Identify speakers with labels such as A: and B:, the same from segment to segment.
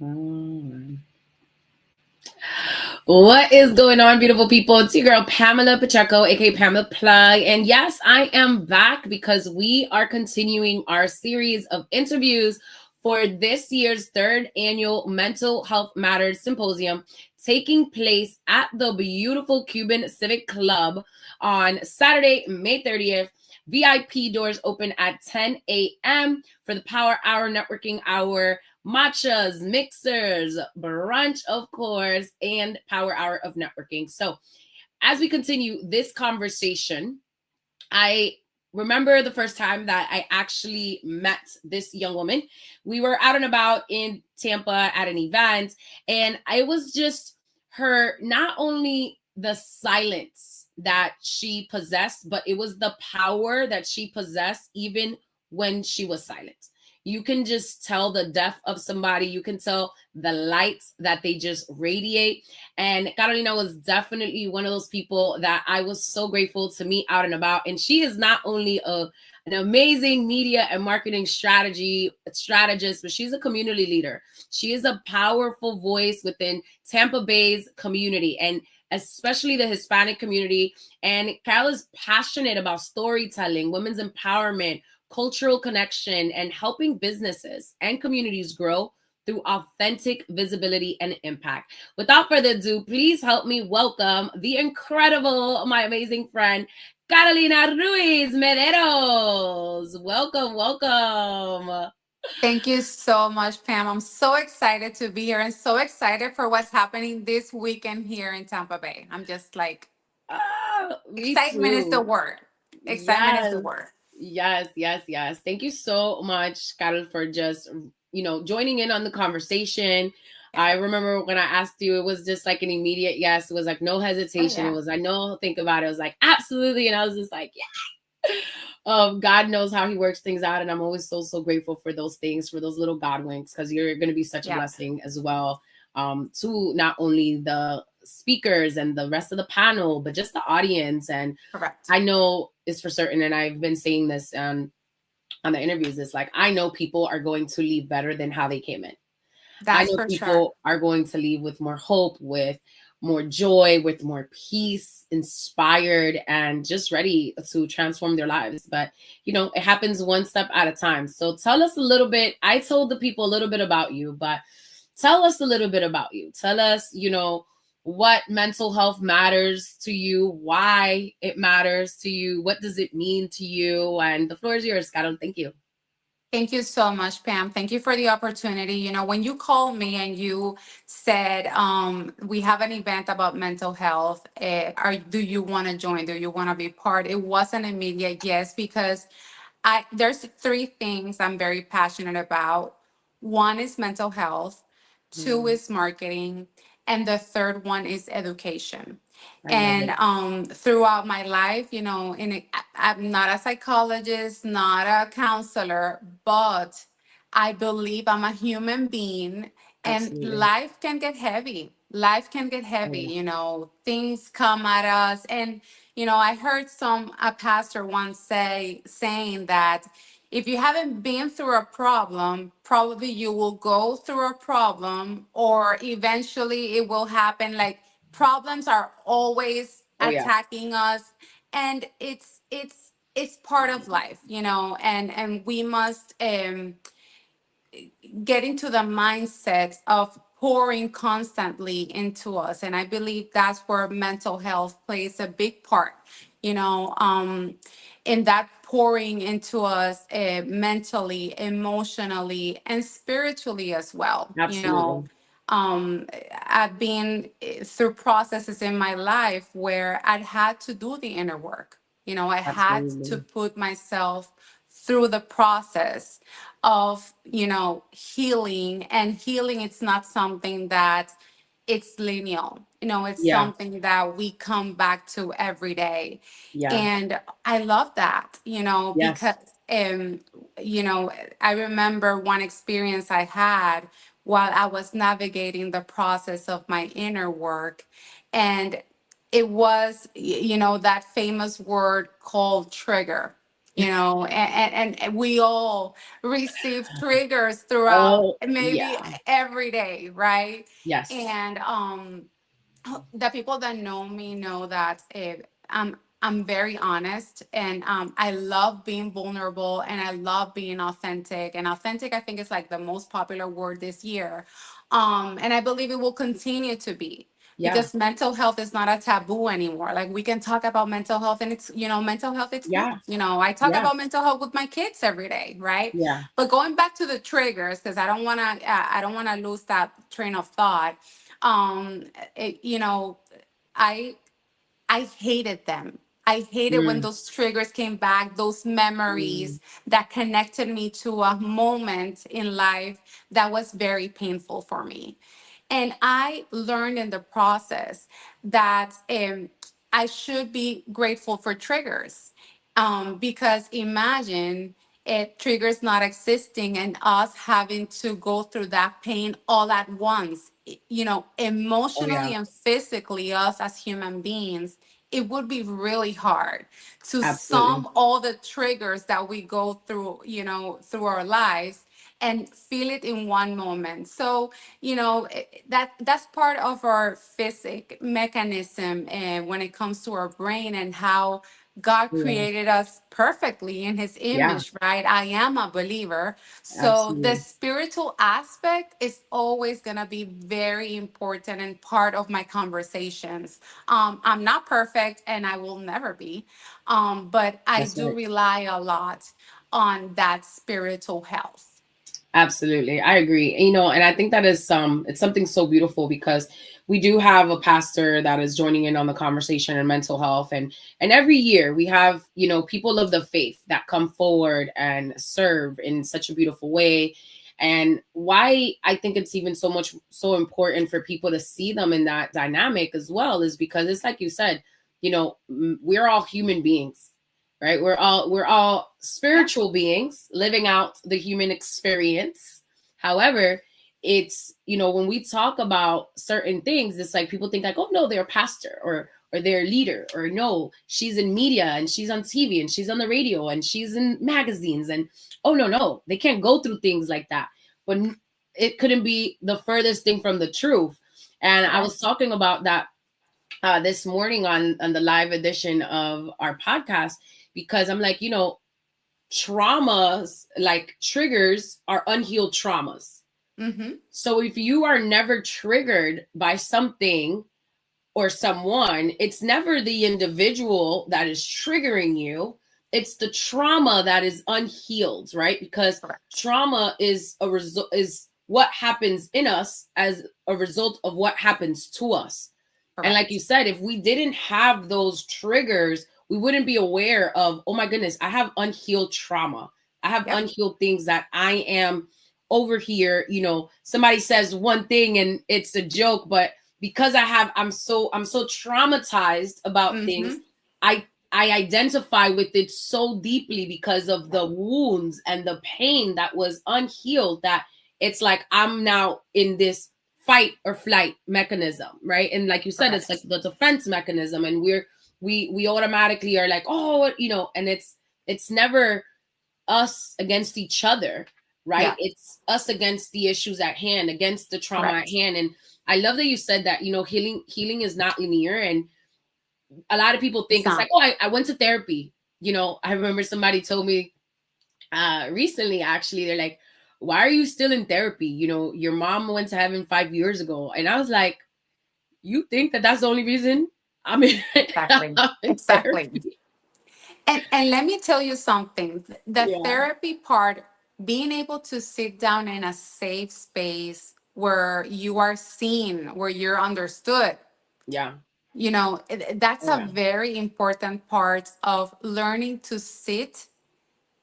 A: Mm. What is going on, beautiful people? It's your girl, Pamela Pacheco, aka Pamela Plug. And yes, I am back because we are continuing our series of interviews for this year's third annual Mental Health Matters Symposium, taking place at the beautiful Cuban Civic Club on Saturday, May 30th. VIP doors open at 10 a.m. for the Power Hour Networking Hour, matchas, mixers, brunch, of course, and power hour of networking. So, as we continue this conversation, I remember the first time that I actually met this young woman. We were out and about in Tampa at an event, and it was just her, not only the silence that she possessed, but it was the power that she possessed even when she was silent. You can just tell the depth of somebody. You can tell the lights that they just radiate. And Carolina was definitely one of those people that I was so grateful to meet out and about. And she is not only an amazing media and marketing strategist, but she's a community leader. She is a powerful voice within Tampa Bay's community, and especially the Hispanic community. And Carol is passionate about storytelling, women's empowerment, cultural connection, and helping businesses and communities grow through authentic visibility and impact. Without further ado, please help me welcome the incredible, my amazing friend, Carolina Ruiz Mederos. Welcome, welcome.
B: Thank you so much, Pam. I'm so excited to be here and so excited for what's happening this weekend here in Tampa Bay. I'm just like,
A: Me
B: excitement is the
A: too.
B: word. Excitement is
A: Yes.
B: the word.
A: Yes. Thank you so much, Carol, for just, joining in on the conversation. I remember when I asked you, it was just like an immediate yes. It was like no
B: Oh,
A: hesitation. It
B: yeah.
A: was like, no, think about it. It was like, absolutely. And I was just like, yeah. God knows how he works things out. And I'm always so grateful for those things, for those little God winks, because you're going to be such a
B: Yeah.
A: blessing as well, to not only the speakers and the rest of the panel, but just the audience. And
B: Correct.
A: I know it's for certain, and I've been saying this on the interviews, it's like, I know people are going to leave better than how they came in. I
B: That's
A: know
B: for sure.
A: people are going to leave with more hope, with more joy, with more peace, inspired, and just ready to transform their lives. But, it happens one step at a time. So tell us a little bit. I told the people a little bit about you, but tell us a little bit about you. Tell us, what mental health matters to you, why it matters to you, what does it mean to you? And the floor is yours, Carol. Thank you.
B: Thank you so much, Pam. Thank you for the opportunity. When you called me and you said, we have an event about mental health, do you want to join? Do you want to be part? It was an immediate yes, because there's three things I'm very passionate about. One is mental health, two
A: Mm,
B: is marketing, and the third one is education.
A: I love
B: And
A: it.
B: throughout my life, I'm not a psychologist, not a counselor, but I believe I'm a human being, and
A: Absolutely.
B: life can get heavy. Life can get
A: Oh,
B: heavy,
A: yeah.
B: things come at us. And I heard a pastor once saying that if you haven't been through a problem, probably you will go through a problem, or eventually it will happen. Like, problems are always
A: Oh, yeah.
B: attacking us, and it's part of life, and we must get into the mindset of pouring constantly into us. And I believe that's where mental health plays a big part, in that pouring into us, mentally, emotionally, and spiritually as well.
A: Absolutely.
B: I've been through processes in my life where I had to do the inner work. I had to
A: Absolutely.
B: put myself through the process of healing. And healing, it's not something that it's linear. It's
A: Yeah.
B: something that we come back to every day.
A: Yeah.
B: And I love that, because
A: Yes.
B: you know I remember one experience I had while I was navigating the process of my inner work. And it was, that famous word called trigger. and we all receive triggers throughout
A: Oh,
B: maybe
A: yeah.
B: every day, right?
A: Yes.
B: And the people that know me know that I'm very honest, and I love being vulnerable, and I love being authentic. And authentic, I think, is like the most popular word this year, and I believe it will continue to be,
A: Yeah.
B: because mental health is not a taboo anymore. Like, we can talk about mental health, and it's, mental health, it's fun.
A: Yeah.
B: I talk
A: Yeah.
B: about mental health with my kids every day, right?
A: Yeah.
B: But going back to the triggers, because I don't want to lose that train of thought. um it, you know I I hated them. I hated when
A: Mm,
B: those triggers came back, those
A: mm,
B: memories that connected me to a moment in life that was very painful for me. And I learned in the process that I should be grateful for triggers. Because imagine it, triggers not existing, and us having to go through that pain all at once.
A: oh yeah.
B: Emotionally and physically, us as human beings, it would be really hard to
A: Absolutely.
B: sum all the triggers that we go through, through our lives, and feel it in one moment. So, that's part of our physic mechanism, when it comes to our brain, and how God
A: Yeah.
B: created us perfectly in his
A: Yeah.
B: image, right? I am a believer. So the
A: Absolutely.
B: spiritual aspect is always going to be very important and part of my conversations. I'm not perfect, and I will never be, but I
A: That's
B: do
A: right.
B: rely a lot on that spiritual health.
A: Absolutely. I agree. And I think that is it's something so beautiful because we do have a pastor that is joining in on the conversation in mental health, and every year we have, people of the faith that come forward and serve in such a beautiful way. And why I think it's even so important for people to see them in that dynamic as well is because it's like you said, we're all human beings, right? We're all
B: Yeah.
A: spiritual beings living out the human experience. However, it's, when we talk about certain things, it's like people think like, oh no, they're a pastor, or they're a leader, or no, she's in media and she's on TV and she's on the radio and she's in magazines, and oh no, they can't go through things like that. But it couldn't be the furthest thing from the truth. And I was
B: Correct.
A: talking about that this morning on the live edition of our podcast, because I'm like, traumas, like triggers, are unhealed traumas.
B: Mm-hmm.
A: So if you are never triggered by something or someone, it's never the individual that is triggering you. It's the trauma that is unhealed, right? Because
B: Correct.
A: trauma is what happens in us as a result of what happens to us. And like you
B: Correct.
A: said, if we didn't have those triggers, we wouldn't be aware of, oh my goodness, I have unhealed trauma. I have
B: Yep.
A: unhealed things that I am over here. Somebody says one thing and it's a joke, but because I'm so traumatized about things,
B: Mm-hmm.
A: I identify with it so deeply because of the wounds and the pain that was unhealed, that it's like I'm now in this fight or flight mechanism, right? And like you said, it's like
B: Correct.
A: the defense mechanism, and we automatically are like, oh, and it's never us against each other, right?
B: Yeah.
A: It's us against the issues at hand, against the trauma at
B: Correct.
A: hand. And I love that you said that, healing is not linear. And a lot of people
B: It's
A: think it's like,
B: not.
A: oh, I went to therapy. I remember somebody told me recently, actually, they're like, why are you still in therapy? Your mom went to heaven 5 years ago. And I was like, you think that that's the only reason I'm in,
B: Exactly.
A: I'm in
B: Exactly.
A: therapy?
B: And let me tell you something. The
A: Yeah.
B: therapy part, being able to sit down in a safe space where you are seen, where you're understood,
A: Yeah.
B: that's
A: Oh
B: a
A: yeah.
B: very important part of learning to sit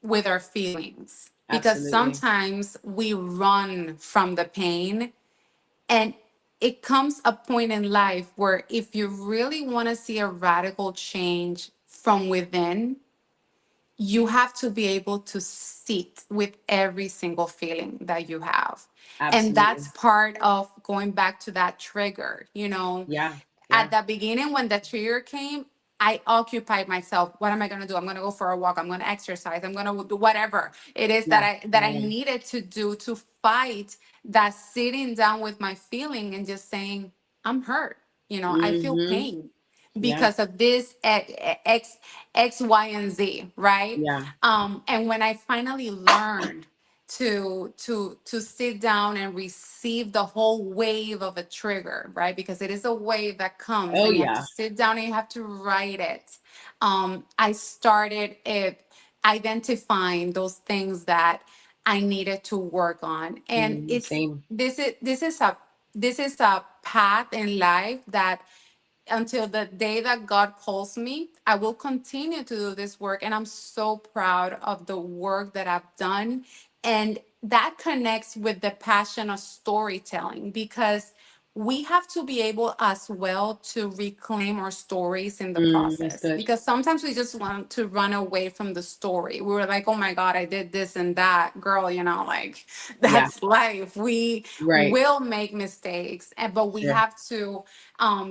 B: with our feelings. Because
A: Absolutely.
B: sometimes we run from the pain, and it comes a point in life where if you really want to see a radical change from within, you have to be able to sit with every single feeling that you have. And that's
A: Absolutely.
B: part of going back to that trigger.
A: Yeah.
B: At
A: Yeah.
B: the beginning, when the trigger came, I occupied myself. What am I going to do? I'm going to go for a walk. I'm going to exercise. I'm going to do whatever it is
A: Yeah.
B: that I
A: Yeah.
B: needed to do to fight that sitting down with my feeling and just saying, I'm hurt. I feel
A: Mm-hmm.
B: pain
A: Yeah.
B: because of this X, Y, and Z, right?
A: Yeah.
B: And when I finally learned to sit down and receive the whole wave of a trigger, right? Because it is a wave that comes
A: Oh
B: and you have to
A: yeah.
B: sit down and you have to write it. I started identifying those things that I needed to work on. And
A: Same.
B: this is a path in life that until the day that God calls me, I will continue to do this work. And I'm so proud of the work that I've done. And that connects with the passion of storytelling because we have to be able as well to reclaim our stories in the
A: That's
B: process
A: good.
B: because sometimes we just want to run away from the story. We were like, oh my God, I did this and that. Girl, like
A: Yeah.
B: that's life. We
A: Right.
B: will make mistakes, but we
A: Sure.
B: have to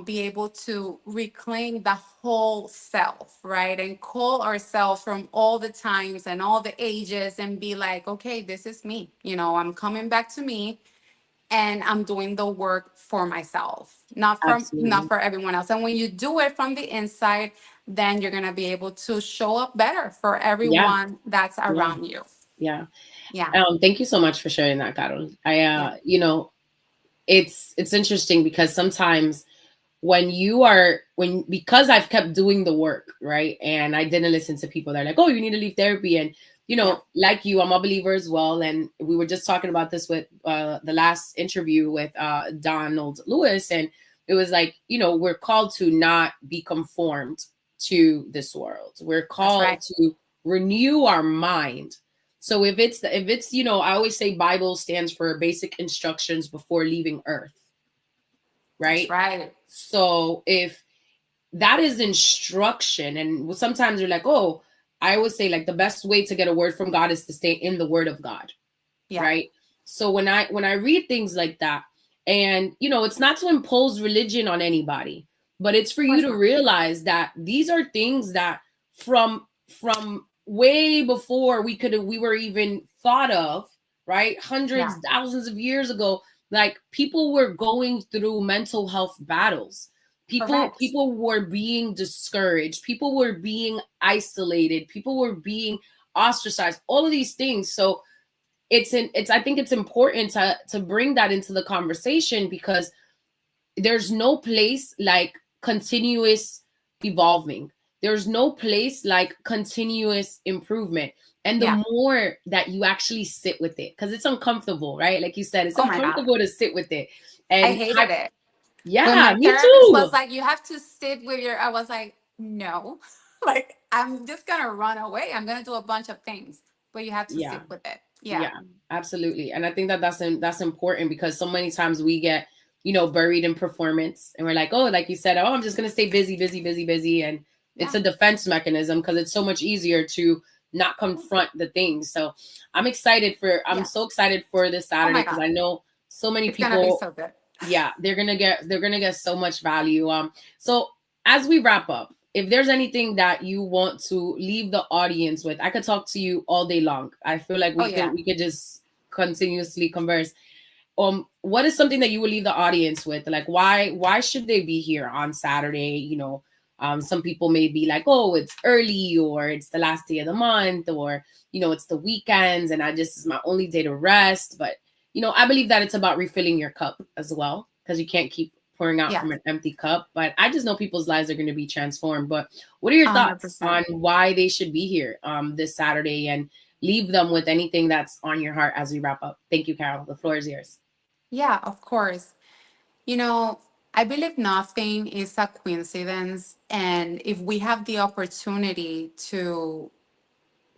B: be able to reclaim the whole self, right? And call ourselves from all the times and all the ages and be like, okay, this is me. I'm coming back to me and I'm doing the work for myself, not
A: Absolutely.
B: for everyone else. And when you do it from the inside, then you're gonna be able to show up better for
A: Yeah.
B: everyone that's
A: Yeah.
B: around you.
A: Yeah.
B: Yeah.
A: Thank you so much for sharing that, Carol.
B: Yeah.
A: It's interesting because sometimes because I've kept doing the work, right? And I didn't listen to people that are like, oh, you need to leave therapy. And,
B: Yeah.
A: like you, I'm a believer as well. And we were just talking about this with the last interview with Donald Lewis. And it was like, we're called to not be conformed to this world. We're
B: That's
A: called
B: right.
A: to renew our mind. So I always say Bible stands for basic instructions before leaving earth,
B: That's
A: right?
B: right.
A: So if that is instruction, and sometimes you're like, oh, I always say like the best way to get a word from God is to stay in the word of God,
B: Yeah.
A: right? So when I read things like that, and it's not to impose religion on anybody, but it's for
B: Of
A: you
B: course
A: to
B: not.
A: realize that these are things that from way before we were even thought of, right?
B: Yeah.
A: Hundreds, thousands of years ago, like people were going through mental health battles. people
B: Correct.
A: people were being discouraged, people were being isolated, people were being ostracized, all of these things. So I think it's important to bring that into the conversation, because there's no place like continuous evolving. There's no place like continuous improvement. And
B: Yeah.
A: the more that you actually sit with it, because it's uncomfortable, right? Like you said, it's
B: Oh my God.
A: uncomfortable to sit with it.
B: I
A: And
B: hated it. When
A: yeah,
B: my
A: me
B: therapist
A: too.
B: was like, you have to sit with I was like, no, like, I'm just going to run away. I'm going to do a bunch of things, but you have to
A: Yeah.
B: sit with it. Yeah.
A: Yeah, absolutely. And I think that that's important, because so many times we get, buried in performance, and we're like, oh, like you said, oh, I'm just going to stay busy, busy, busy, busy. And it's
B: Yeah.
A: a defense mechanism, because it's so much easier to not confront the things. So I'm so
B: Yes.
A: excited for this
B: Oh
A: Saturday,
B: my
A: because
B: God.
A: I know so many
B: It's going to be
A: people,
B: so good.
A: yeah, they're gonna get so much value. So as we wrap up, if there's anything that you want to leave the audience with, I could talk to you all day long. I feel like
B: Oh,
A: we could
B: yeah.
A: we could just continuously converse. What is something that you would leave the audience with? Like, why should they be here on Saturday? Some people may be like, oh, it's early, or it's the last day of the month, or it's the weekends and I just is my only day to rest. But I believe that it's about refilling your cup as well, because you can't keep pouring out
B: Yeah.
A: from an empty cup. But I just know people's lives are going to be transformed. But what are your thoughts
B: 100%.
A: on why they should be here this Saturday, and leave them with anything that's on your heart as we wrap up? Thank you, Carol. The floor is yours.
B: Yeah, of course. You know, I believe nothing is a coincidence. And if we have the opportunity to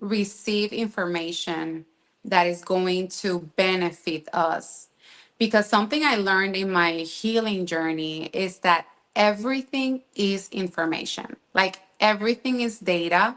B: receive information that is going to benefit us. Because something I learned in my healing journey is that everything is information. Like everything is data.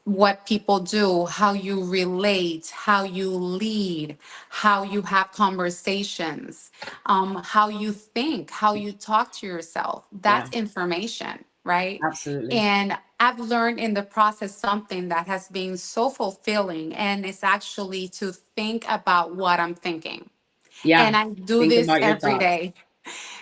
B: What people do, how you relate, how you lead, how you have conversations, how you think, how you talk to yourself.
A: Yeah.
B: That's information. right?
A: Absolutely.
B: And I've learned in the process something that has been so fulfilling, and it's actually to think about what I'm thinking. And
A: Yeah.
B: I do
A: Think
B: this
A: about your
B: every
A: thoughts.
B: day.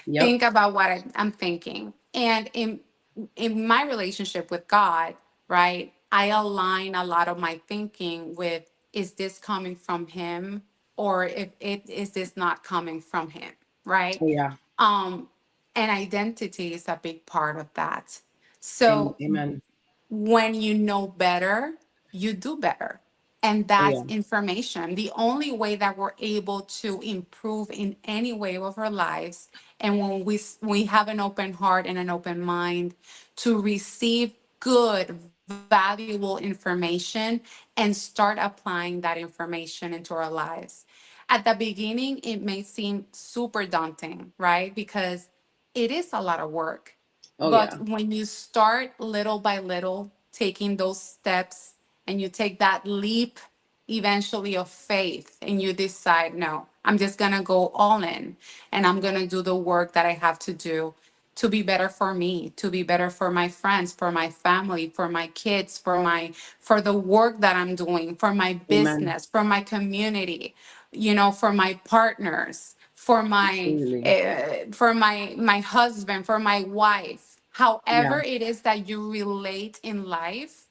A: Yep.
B: Think about what I'm thinking. And in my relationship with God, right, I align a lot of my thinking with, is this coming from him, or if it is this not coming from him, right?
A: Oh, yeah.
B: Um, and identity is a big part of that. So
A: Amen.
B: when you know better, you do better. And
A: Oh,
B: that's
A: yeah.
B: information. The only way that we're able to improve in any way of our lives, and when we have an open heart and an open mind to receive good, valuable information and start applying that information into our lives. At the beginning, it may seem super daunting, right? Because it is a lot of work.
A: Oh,
B: But
A: yeah.
B: when you start little by little taking those steps, and you take that leap eventually of faith, and you decide, no, I'm just going to go all in, and I'm going to do the work that I have to do to be better for me, to be better for my friends, for my family, for my kids, for the work that I'm doing, for my
A: Amen.
B: business, for my community, for my partners,
A: Absolutely.
B: for my husband, for my wife.
A: Yeah.
B: However it is that you relate in life,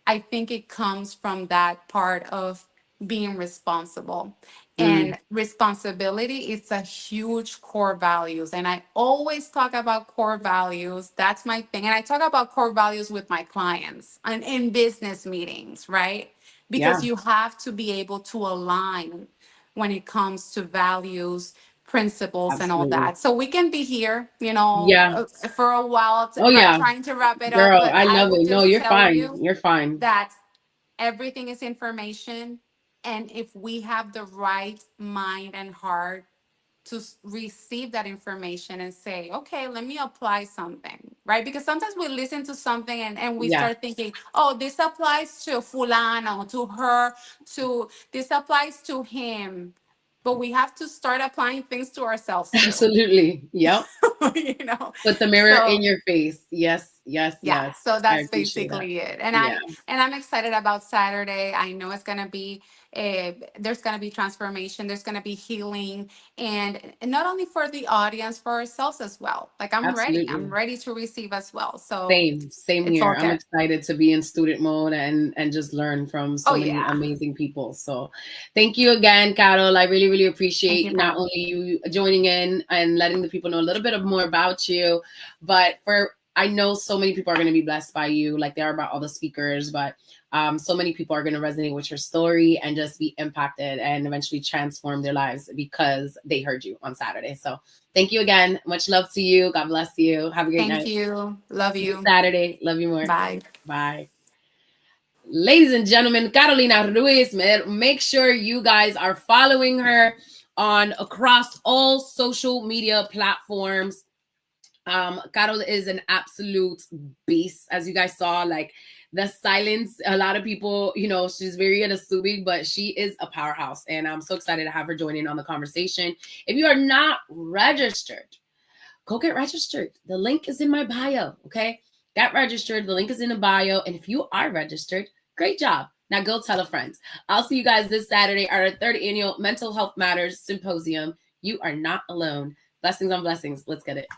B: I think it comes from that part of being responsible.
A: Mm.
B: And responsibility is a huge core values. And I always talk about core values. That's my thing. And I talk about core values with my clients and in business meetings, right? Because
A: Yeah.
B: you have to be able to align when it comes to values, principles, and all
A: Absolutely.
B: that. So we can be here,
A: Yeah.
B: for a while,
A: Oh, yeah.
B: trying to wrap it up.
A: Girl,
B: But
A: I
B: I
A: love
B: will
A: it. No,
B: just
A: you're
B: tell
A: fine.
B: you
A: You're fine.
B: that everything is information. And if we have the right mind and heart to receive that information and say, okay, let me apply something, right? Because sometimes we listen to something, and we
A: Yeah.
B: start thinking, oh, this applies to fulano, to her, to this applies to him. But we have to start applying things to ourselves too.
A: Absolutely. Yep.
B: you know
A: Put the mirror in
B: so
A: your face. Yes. Yes.
B: yeah,
A: Yes.
B: so
A: I
B: that's
A: appreciate that.
B: basically it. And
A: Yeah.
B: I'm excited about Saturday. I know it's gonna be there's gonna be transformation, there's gonna be healing, and not only for the audience, for ourselves as well. Like I'm
A: Absolutely.
B: ready to receive as well. So
A: Same
B: it's all
A: here. I'm
B: good.
A: excited to be in student mode and just learn from
B: Oh
A: so many
B: yeah.
A: amazing people. So thank you again, Carol. I really, really
B: Thank
A: appreciate
B: you,
A: not
B: Pam.
A: only you joining in and letting the people know a little bit of more about you, but I know so many people are going to be blessed by you, like they are about all the speakers, but so many people are going to resonate with your story and just be impacted and eventually transform their lives because they heard you on Saturday. So thank you again. Much love to you. God bless you. Have a great
B: Thank
A: night.
B: you. Love
A: See you
B: you.
A: Saturday. Love you more.
B: Bye.
A: Bye. Ladies and gentlemen, Carolina Ruiz, make sure you guys are following her on across all social media platforms. Carol is an absolute beast, as you guys saw. Like the silence, a lot of people, she's very unassuming, but she is a powerhouse, and I'm so excited to have her join in on the conversation. If you are not registered, go get registered. The link is in my bio. Okay, get registered. The link is in the bio, and if you are registered, great job. Now go tell a friend. I'll see you guys this Saturday at our third annual Mental Health Matters Symposium. You are not alone. Blessings on blessings. Let's get it.